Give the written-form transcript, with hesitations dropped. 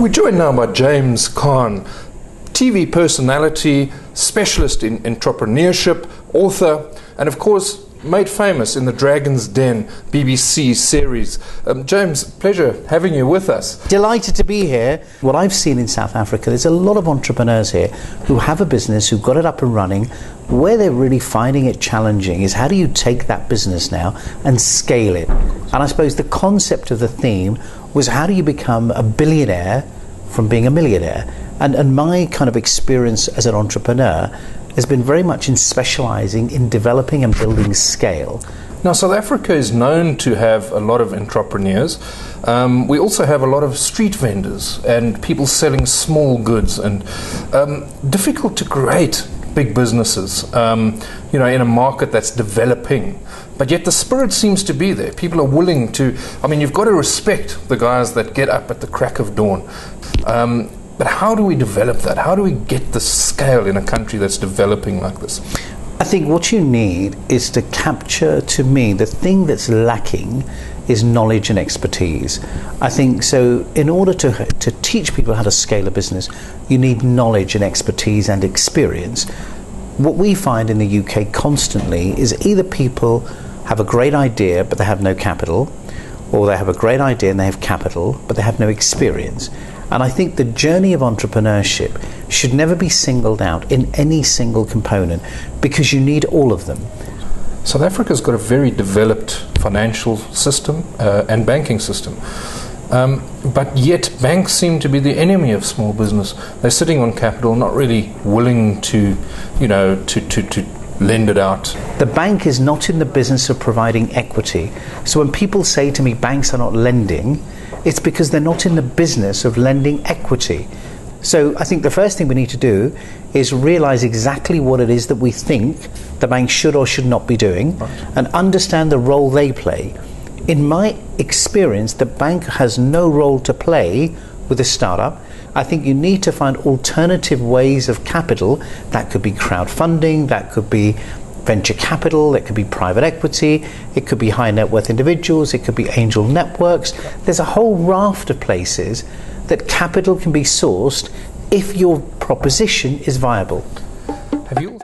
We're joined now by James Caan, TV personality, specialist in entrepreneurship, author, and of course made famous in the Dragon's Den BBC series. James, pleasure having you with us. Delighted to be here. What I've seen in South Africa, there's a lot of entrepreneurs here who have a business, who've got it up and running. Where they're really finding it challenging is how do you take that business now and scale it? And I suppose the concept of the theme was how do you become a billionaire from being a millionaire? And my kind of experience as an entrepreneur has been very much in specializing in developing and building scale. Now, South Africa is known to have a lot of entrepreneurs. We also have a lot of street vendors and people selling small goods, and difficult to create big businesses, in a market that's developing. But yet the spirit seems to be there. People are willing to, you've got to respect the guys that get up at the crack of dawn. But how do we develop that? How do we get the scale in a country that's developing like this? I think what you need is to capture, to me, the thing that's lacking is knowledge and expertise. I think so in order to teach people how to scale a business, you need knowledge and expertise and experience. What we find in the UK constantly is either people have a great idea but they have no capital, or they have a great idea and they have capital but they have no experience. And I think the journey of entrepreneurship should never be singled out in any single component, because you need all of them. South Africa's got a very developed financial system and banking system. But yet banks seem to be the enemy of small business. They're sitting on capital, not really willing to lend it out. The bank is not in the business of providing equity. So when people say to me banks are not lending, it's because they're not in the business of lending equity. So I think the first thing we need to do is realize exactly what it is that we think the bank should or should not be doing, right, and understand the role they play. In my experience, the bank has no role to play with a startup. I think you need to find alternative ways of capital. That could be crowdfunding, that could be venture capital, it could be private equity, it could be high net worth individuals, it could be angel networks. There's a whole raft of places that capital can be sourced if your proposition is viable. Have you